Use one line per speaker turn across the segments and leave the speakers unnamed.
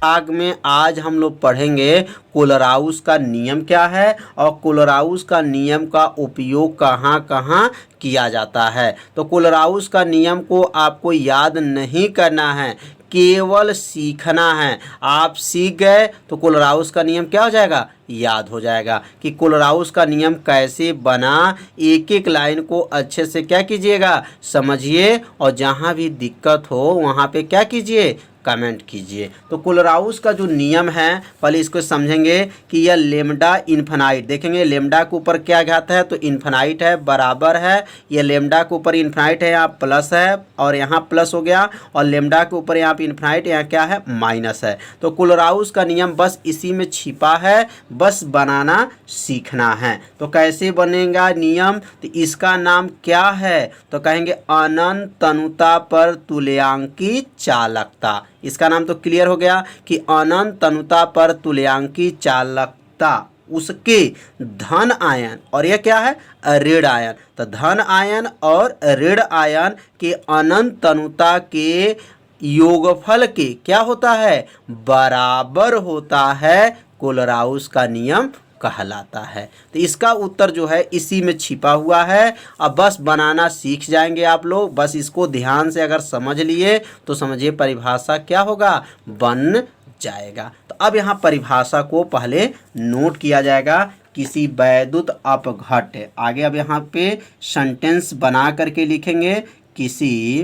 भाग में आज हम लोग पढ़ेंगे कोलराउस का नियम क्या है और कोलराउस का नियम का उपयोग कहाँ कहाँ किया जाता है। तो कोलराउस का नियम को आपको याद नहीं करना है, केवल सीखना है। आप सीख गए तो कोलराउस का नियम क्या हो जाएगा, याद हो जाएगा कि कोलराउस का नियम कैसे बना। एक एक लाइन को अच्छे से क्या कीजिएगा, समझिए, और जहाँ भी दिक्कत हो वहाँ पे क्या कीजिए, कमेंट कीजिए। तो कोलराउस का जो नियम है पहले इसको समझेंगे कि यह लेमडा इन्फिनाइट, देखेंगे लेमडा के ऊपर क्या घात है तो इन्फिनाइट है, बराबर है। ये लेमडा के ऊपर इन्फिनाइट है, यहाँ प्लस है और यहाँ प्लस हो गया, और लेमडा के ऊपर यहाँ पे इन्फिनाइट, यहाँ क्या है माइनस है। तो कोलराउस का नियम बस इसी में छिपा है, बस बनाना सीखना है। तो कैसे बनेगा नियम, तो इसका नाम क्या है तो कहेंगे अनंत तनुता पर तुल्यांकी चालकता। इसका नाम तो क्लियर हो गया कि अनंत तनुता पर तुल्यांकी चालकता उसके धन आयन, और यह क्या है ऋण आयन। तो धन आयन और ऋण आयन के अनंत तनुता के योगफल के क्या होता है, बराबर होता है, कोलराउस का नियम कहलाता है। तो इसका उत्तर जो है इसी में छिपा हुआ है। अब बस बनाना सीख जाएंगे आप लोग, बस इसको ध्यान से अगर समझ लिए तो समझिए परिभाषा क्या होगा, बन जाएगा। तो अब यहाँ परिभाषा को पहले नोट किया जाएगा, किसी वैद्युत अपघट्य, आगे अब यहाँ पे सेंटेंस बना करके लिखेंगे, किसी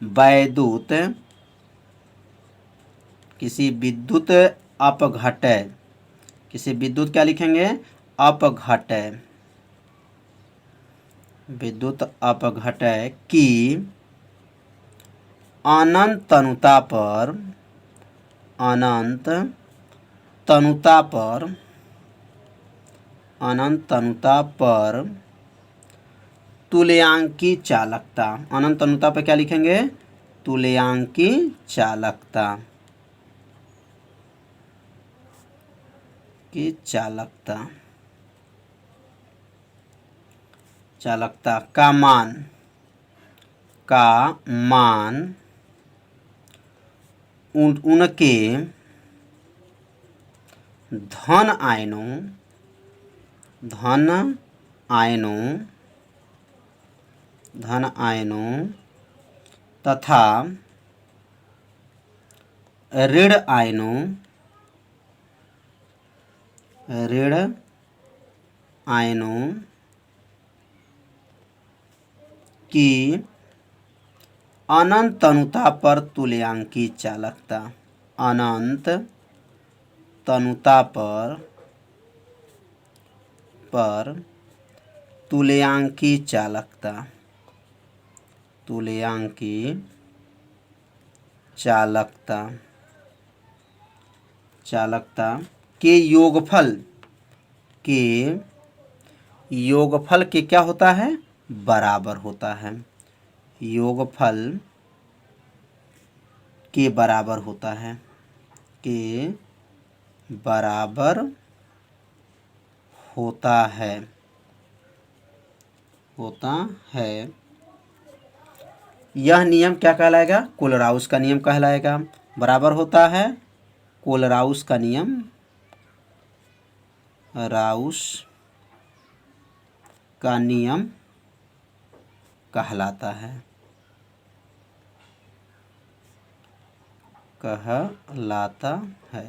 वैद्युत, किसी विद्युत अपघट्य, किसी विद्युत क्या लिखेंगे, अपघट्य, विद्युत अपघट्य की अनंत तनुता पर, अनंत तनुता पर, अनंत तनुता पर तुल्यांकी चालकता, अनंत तनुता पर क्या लिखेंगे, तुल्यांकी चालकता की चालकता, चालकता का मान, का मान उनके धन आयनों, धन आयनों, धन आयनों तथा ऋण आयनों, ऋण आयनों की अनंत तनुता पर तुल्यांकी चालकता, अनंत तनुता पर तुल्यांकी चालकता, तुल्यांकी चालकता, चालकता के योगफल, के योगफल के क्या होता है, बराबर होता है, योगफल के बराबर होता है, के बराबर होता है, होता है। यह नियम क्या कहलाएगा, कोलराउस का नियम कहलाएगा। बराबर होता है, कोलराउस का नियम, राउस का नियम कहलाता है, कहलाता है,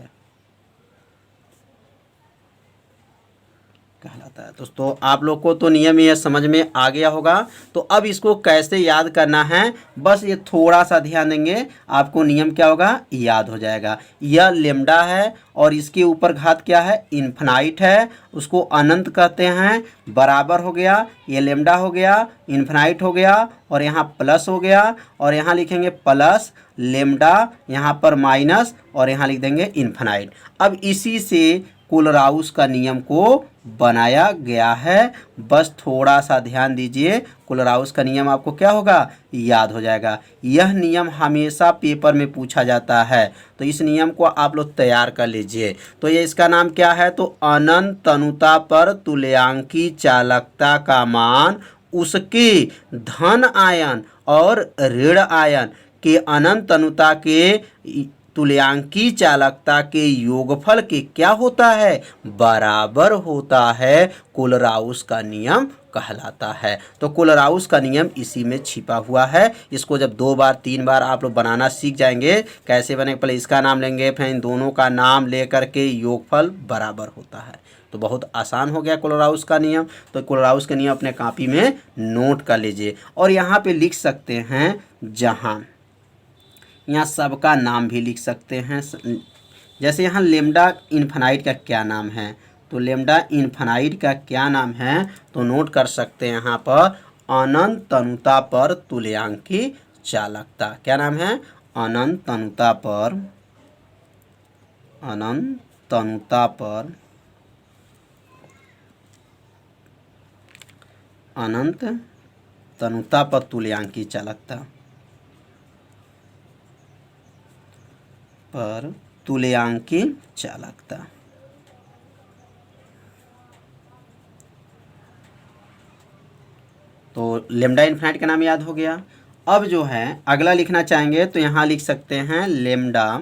कहलाता है। दोस्तों आप लोग को तो नियम ये समझ में आ गया होगा। तो अब इसको कैसे याद करना है, बस ये थोड़ा सा ध्यान देंगे, आपको नियम क्या होगा, याद हो जाएगा। यह लेमडा है और इसके ऊपर घात क्या है, इन्फिनाइट है, उसको अनंत कहते हैं, बराबर हो गया, ये लेमडा हो गया, इन्फिनाइट हो गया, और यहाँ प्लस हो गया, और यहाँ लिखेंगे प्लस लेमडा, यहाँ पर माइनस, और यहाँ लिख देंगे इन्फिनाइट। अब इसी से कोलराउस का नियम को बनाया गया है, बस थोड़ा सा ध्यान दीजिए, कोलराउस का नियम आपको क्या होगा, याद हो जाएगा। यह नियम हमेशा पेपर में पूछा जाता है, तो इस नियम को आप लोग तैयार कर लीजिए। तो ये इसका नाम क्या है, तो अनंत तनुता पर तुल्यांकी चालकता का मान उसके धन आयन और ऋण आयन के अनंत तनुता के तुल्यांकी चालकता के योगफल के क्या होता है, बराबर होता है, कोलराउस का नियम कहलाता है। तो कोलराउस का नियम इसी में छिपा हुआ है। इसको जब 2 बार 3 बार आप लोग बनाना सीख जाएंगे, कैसे बने, पहले इसका नाम लेंगे, फिर इन दोनों का नाम लेकर के योगफल बराबर होता है। तो बहुत आसान हो गया कोलराउस का नियम। तो कोलराउस का नियम अपने कॉपी में नोट कर लीजिए और यहाँ पे लिख सकते हैं जहाँ, यहाँ सबका नाम भी लिख सकते हैं। जैसे यहाँ लेम्डा इन्फिनाइट का क्या नाम है, तो लेम्डा इन्फिनाइट का क्या नाम है, तो नोट कर सकते हैं यहाँ पर अनंत तनुता पर तुल्यांकी चालकता। क्या नाम है, अनंत तनुता पर, अनंत तनुता पर, अनंत तनुता पर तुल्यांकी चालकता, पर तुल्यांकी चालकता। तो लेम्डा इन्फिनाइट का नाम याद हो गया। अब जो है अगला लिखना चाहेंगे तो यहाँ लिख सकते हैं लेम्डा,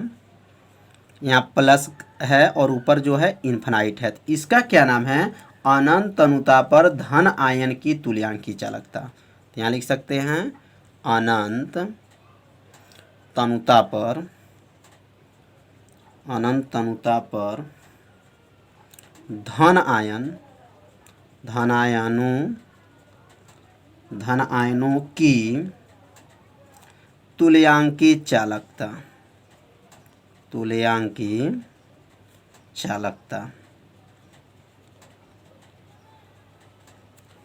यहाँ प्लस है और ऊपर जो है इन्फिनाइट है, तो इसका क्या नाम है, अनंत तनुता पर धन आयन की तुल्यांकी चालकता। तो यहाँ लिख सकते हैं अनंत तनुता पर, अनंत तनुता पर धन आयन, धन आयनों की तुल्यांकी चालकता, तुल्यांकी चालकता।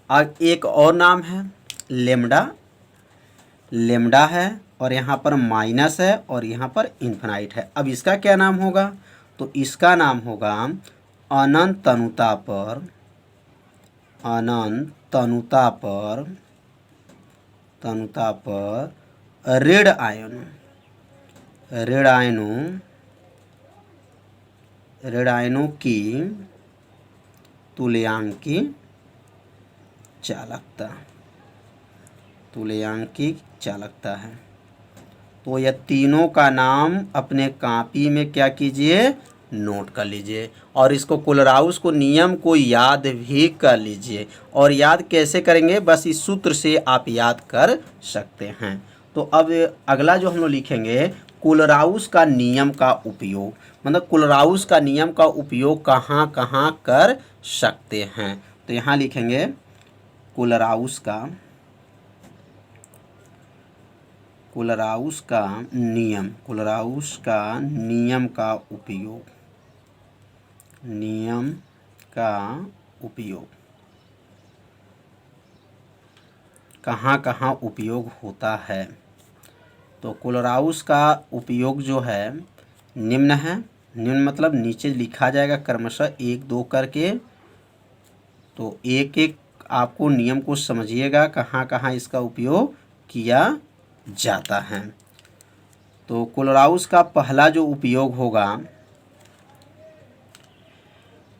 अब एक और नाम है लेम्डा, लेम्डा है और यहाँ पर माइनस है और यहाँ पर इन्फिनाइट है। अब इसका क्या नाम होगा, तो इसका नाम होगा अनंत तनुता पर, अनंत तनुता पर, तनुता पर ऋण आयनों, ऋण आयनों, ऋण आयनों की तुल्यांकी चालकता, तुल्यांकी चालकता है। तो यह तीनों का नाम अपने कॉपी में क्या कीजिए, नोट कर लीजिए और इसको कोलराउस को नियम को याद भी कर लीजिए। और याद कैसे करेंगे, बस इस सूत्र से आप याद कर सकते हैं। तो अब अगला जो हम लोग लिखेंगे कोलराउस का नियम का उपयोग, मतलब कोलराउस का नियम का उपयोग कहाँ कहाँ कर सकते हैं। तो यहाँ लिखेंगे कोलराउस का, कोलराउस का नियम, कोलराउस का नियम का उपयोग, नियम का उपयोग कहाँ कहाँ उपयोग होता है। तो कोलराउस का उपयोग जो है निम्न है, निम्न मतलब नीचे लिखा जाएगा क्रमशः 1 2 करके। तो एक एक आपको नियम को समझिएगा कहाँ कहाँ इसका उपयोग किया जाता है। तो कोलराउस का पहला जो उपयोग होगा,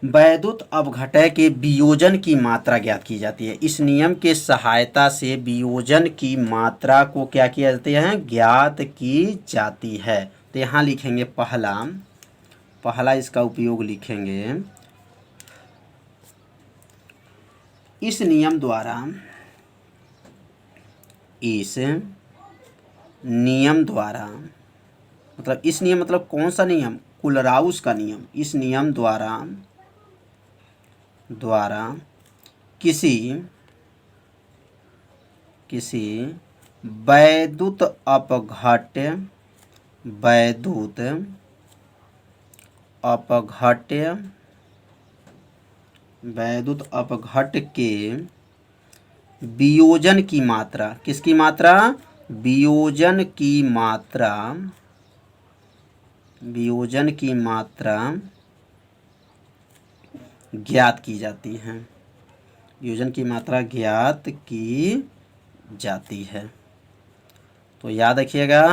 वैद्युत अपघटय के वियोजन की मात्रा ज्ञात की जाती है। इस नियम के सहायता से वियोजन की मात्रा को क्या किया जाती है, ज्ञात की जाती है। तो यहाँ लिखेंगे पहला, पहला इसका उपयोग लिखेंगे, इस नियम द्वारा, इस नियम द्वारा, मतलब इस नियम मतलब कौन सा नियम, कोलराउस का नियम। इस नियम द्वारा किसी वैद्युत अपघट्य, वैद्युत अपघट्य, वैद्युत अपघट्य के वियोजन की मात्रा, किसकी मात्रा, वियोजन की मात्रा, वियोजन की मात्रा ज्ञात की जाती है, वियोजन की मात्रा ज्ञात की जाती है। तो याद रखिएगा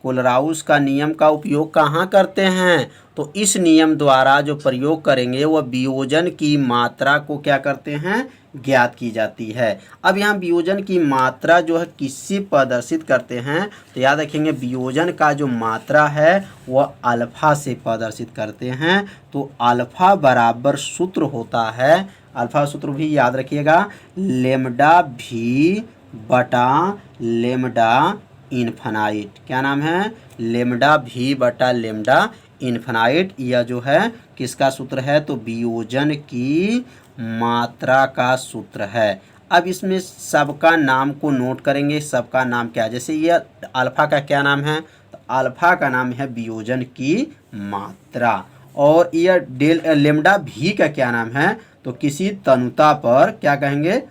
कोलराउस का नियम का उपयोग कहाँ करते हैं? तो इस नियम द्वारा जो प्रयोग करेंगे वह वियोजन की मात्रा को क्या करते हैं? ज्ञात की जाती है। अब यहाँ वियोजन की मात्रा जो है किससे प्रदर्शित करते हैं? तो याद रखेंगे वियोजन का जो मात्रा है वह अल्फा से प्रदर्शित करते हैं। तो अल्फा बराबर सूत्र होता है, अल्फा सूत्र भी याद रखिएगा, लेमडा भी बटा लेमडा इन्फिनाइट। क्या नाम है? लेमडा भी बटा लेमडा इन्फिनाइट। यह जो है किसका सूत्र है? तो वियोजन की मात्रा का सूत्र है। अब इसमें सबका नाम को नोट करेंगे। सबका नाम क्या है? जैसे ये अल्फा का क्या नाम है? तो अल्फा का नाम है वियोजन की मात्रा। और यह लेमडा भी का क्या नाम है? तो किसी तनुता पर क्या कहेंगे?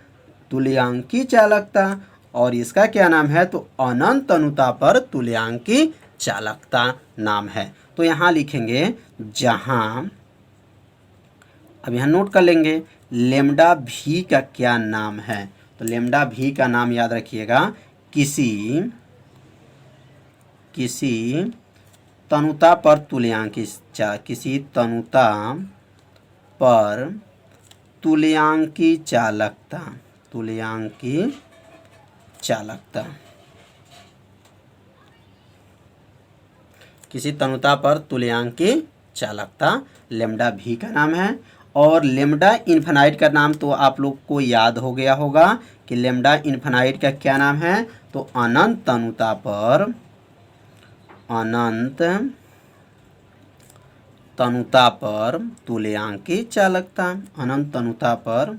तुल्यांकी चालकता। और इसका क्या नाम है? तो अनंत तनुता पर तुल्यांकी चालकता नाम है। तो यहाँ लिखेंगे जहाँ, अब यहाँ नोट कर लेंगे लेमडा भी का क्या नाम है? तो लेमडा भी का नाम याद रखिएगा, किसी तनुता पर तुल्यांकी, किसी तनुता पर तुल्यांकी चालकता, तुल्यांकी चालकता, किसी तनुता पर तुल्यांकी चालकता लेमडा भी का नाम है। और लेमडा इन्फिनाइट का नाम तो आप लोग को याद हो गया होगा कि लेमडा इन्फिनाइट का क्या नाम है? तो अनंत तनुता पर, अनंत तनुता पर तुल्यांकी चालकता, अनंत तनुता पर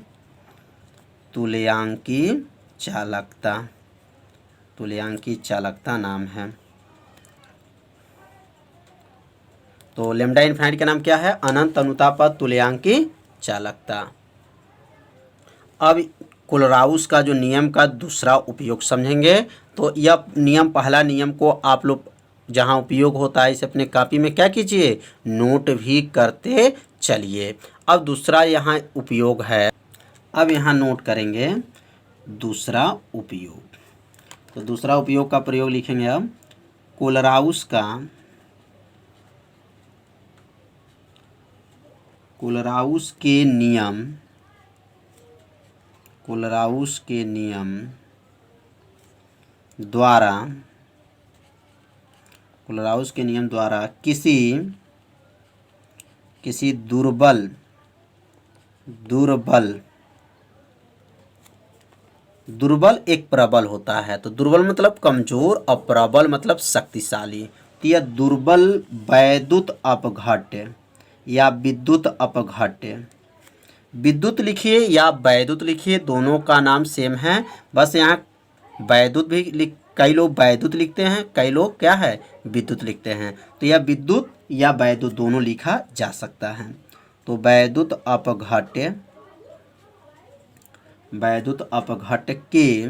तुल्यांकी चालकता, तुल्यांकी चालकता नाम है। तो लेमडा इन्फिनाइट का नाम क्या है? अनंत तनुता पर तुल्यांकी चालकता। अब कोलराउस का जो नियम का दूसरा उपयोग समझेंगे। तो यह नियम, पहला नियम को आप लोग जहाँ उपयोग होता है इसे अपने कॉपी में क्या कीजिए? नोट भी करते चलिए। अब दूसरा यहाँ उपयोग है, अब यहाँ नोट करेंगे दूसरा उपयोग। तो दूसरा उपयोग का प्रयोग लिखेंगे अब, कोलराउस का, कोलराउस के नियम, कोलराउस के नियम द्वारा, कोलराउस के नियम द्वारा किसी दुर्बल, दुर्बल एक प्रबल होता है। तो दुर्बल मतलब कमजोर और प्रबल मतलब शक्तिशाली। तो यह दुर्बल वैद्युत अपघट्य या विद्युत अपघट्य, विद्युत लिखिए या वैद्युत लिखिए, दोनों का नाम सेम है। बस यहाँ वैद्युत भी कई लोग वैद्युत लिखते हैं, कई लोग क्या है? विद्युत लिखते हैं। तो यह विद्युत या वैद्युत दोनों लिखा जा सकता है। तो वैद्युत अपघट्य, वैद्युत अपघट्य के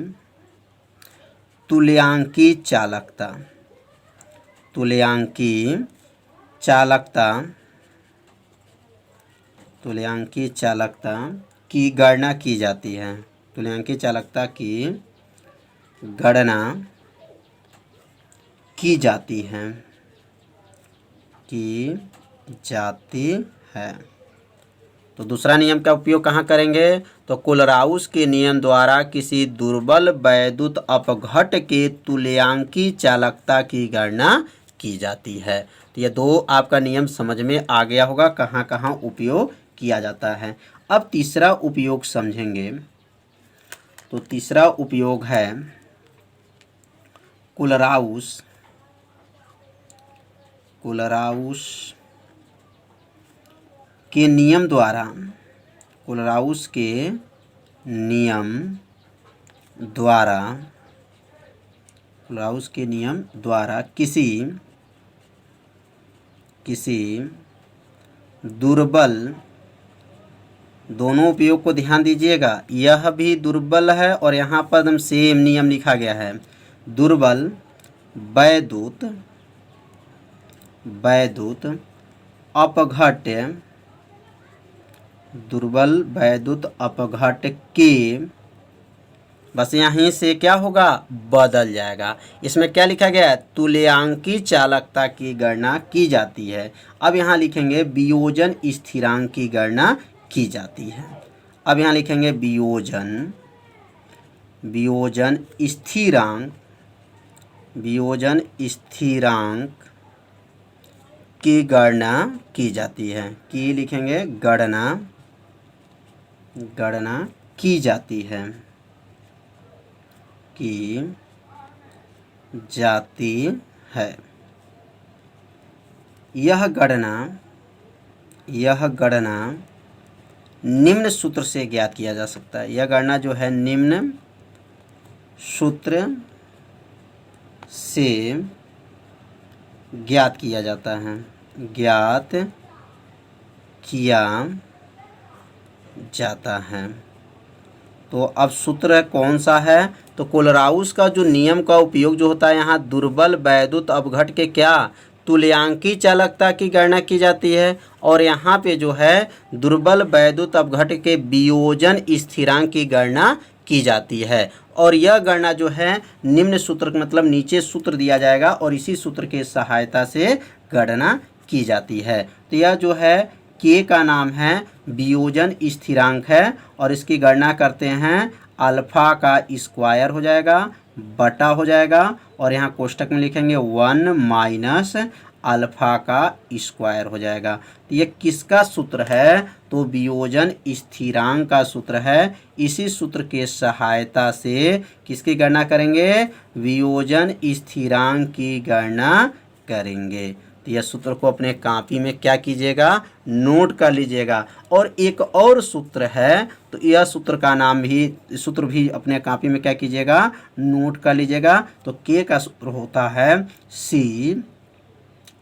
तुल्यांकी चालकता, तुल्यांकी चालकता, तुल्यांकी चालकता की गणना की जाती है। तुल्यांकी चालकता की गणना की जाती है, की जाती है। तो दूसरा नियम का उपयोग कहाँ करेंगे? तो कोलराउस के नियम द्वारा किसी दुर्बल वैद्युत अपघट्य के तुल्यांकी चालकता की गणना की जाती है। तो ये दो आपका नियम समझ में आ गया होगा कहाँ कहाँ उपयोग किया जाता है। अब तीसरा उपयोग समझेंगे। तो तीसरा उपयोग है कोलराउस, कोलराउस के नियम द्वारा, कोलराउस के नियम द्वारा, कोलराउस के नियम द्वारा किसी दुर्बल, दोनों उपयोग को ध्यान दीजिएगा, यह भी दुर्बल है और यहाँ पर एकदम सेम नियम लिखा गया है। दुर्बल वैद्युत अपघट्य, दुर्बल वैद्युत अपघट्य के बस यहीं से क्या होगा, बदल जाएगा। इसमें क्या लिखा गया है, तुल्यांकी चालकता की गणना की जाती है। अब यहाँ लिखेंगे वियोजन स्थिरांक की गणना की जाती है। अब यहाँ लिखेंगे वियोजन स्थिरांक, वियोजन स्थिरांक की गणना की जाती है। की लिखेंगे गणना की जाती है, की जाती है। यह गणना निम्न सूत्र से ज्ञात किया जा सकता है। यह गणना जो है निम्न सूत्र से ज्ञात किया जाता है, ज्ञात किया जाता है। तो अब सूत्र कौन सा है, तो कोलराउस का जो नियम का उपयोग जो होता है, यहाँ दुर्बल वैद्युत अपघट के क्या, तुल्यांकी चालकता की गणना की जाती है। और यहाँ पे जो है दुर्बल वैद्युत अपघट के वियोजन स्थिरांक की गणना की जाती है। और यह गणना जो है निम्न सूत्र, मतलब नीचे सूत्र दिया जाएगा और इसी सूत्र के सहायता से गणना की जाती है। तो यह जो है के का नाम है वियोजन स्थिरांक है और इसकी गणना करते हैं अल्फा का स्क्वायर हो जाएगा बटा हो जाएगा और यहाँ कोष्टक में लिखेंगे 1 माइनस अल्फा का स्क्वायर हो जाएगा। तो ये किसका सूत्र है, तो वियोजन स्थिरांक का सूत्र है। इसी सूत्र के सहायता से किसकी गणना करेंगे, वियोजन स्थिरांक की गणना करेंगे। तो यह सूत्र को अपने कॉपी में क्या कीजिएगा, नोट कर लीजिएगा। और एक और सूत्र है, तो यह सूत्र का नाम भी, सूत्र भी अपने कॉपी में क्या कीजिएगा, नोट कर लीजिएगा। तो के का सूत्र होता है सी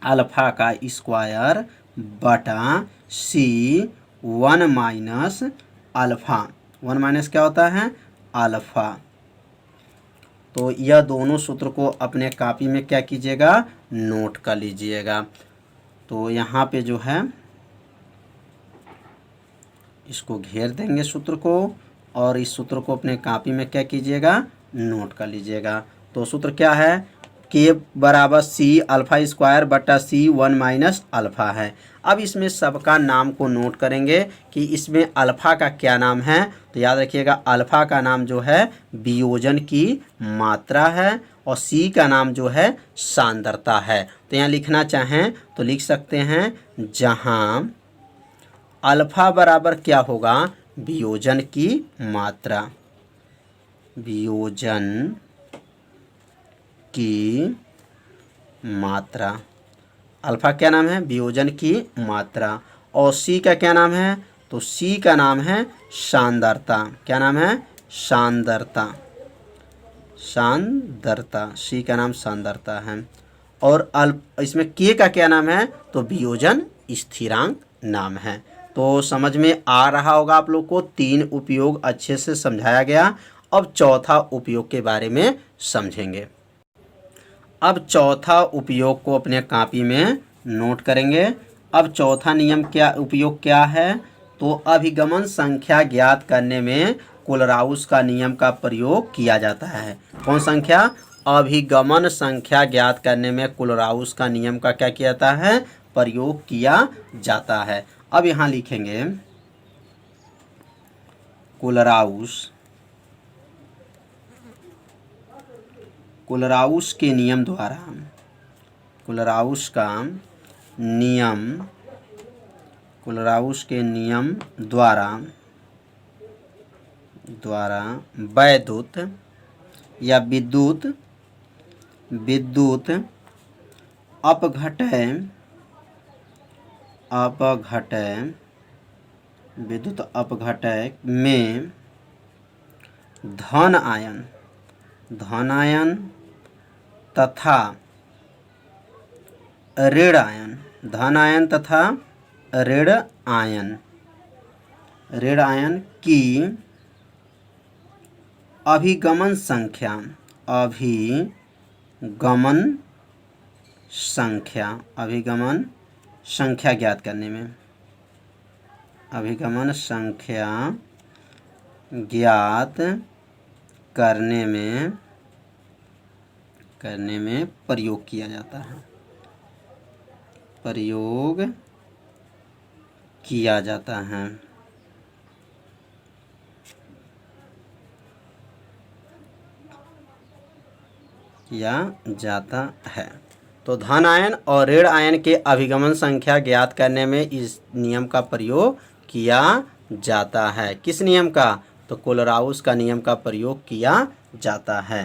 अल्फा का स्क्वायर बटा सी 1 माइनस अल्फा। 1 माइनस क्या होता है, अल्फा। तो यह दोनों सूत्र को अपने कॉपी में क्या कीजिएगा, नोट कर लीजिएगा। तो यहाँ पे जो है इसको घेर देंगे सूत्र को और इस सूत्र को अपने कॉपी में क्या कीजिएगा, नोट कर लीजिएगा। तो सूत्र क्या है, के बराबर सी अल्फा स्क्वायर बटा सी 1 माइनस अल्फा है। अब इसमें सबका नाम को नोट करेंगे कि इसमें अल्फा का क्या नाम है। तो याद रखिएगा अल्फा का नाम जो है वियोजन की मात्रा है और सी का नाम जो है सांद्रता है। तो यहाँ लिखना चाहें तो लिख सकते हैं, जहाँ अल्फा बराबर क्या होगा, वियोजन की मात्रा, वियोजन की मात्रा। अल्फा क्या नाम है, वियोजन की मात्रा। और सी का क्या नाम है, तो सी का नाम है सांद्रता। क्या नाम है, सांद्रता, सांद्रता। सी का नाम सांद्रता है। और इसमें के का क्या नाम है, तो वियोजन स्थिरांक नाम है। तो समझ में आ रहा होगा आप लोग को, 3 उपयोग अच्छे से समझाया गया। अब चौथा उपयोग के बारे में समझेंगे। अब चौथा उपयोग को अपने कॉपी में नोट करेंगे। अब चौथा नियम क्या, उपयोग क्या है, तो अभिगमन संख्या ज्ञात करने में कोलराउस का नियम का प्रयोग किया जाता है। कौन संख्या, अभिगमन संख्या ज्ञात करने में कोलराउस का नियम का क्या किया जाता है, प्रयोग किया जाता है। अब यहाँ लिखेंगे कोलराउस के नियम द्वारा, कोलराउस के नियम द्वारा वैद्युत या विद्युत अपघटय में धन आयन तथा ऋण आयन, धन आयन तथा ऋण आयन की अभिगमन संख्या ज्ञात करने में, अभिगमन संख्या ज्ञात करने में प्रयोग किया जाता है, प्रयोग किया जाता है। किया जाता है। तो धन आयन और ऋण आयन के अभिगमन संख्या ज्ञात करने में इस नियम का प्रयोग किया जाता है। किस नियम का? तो कोलराउस का नियम का प्रयोग किया जाता है।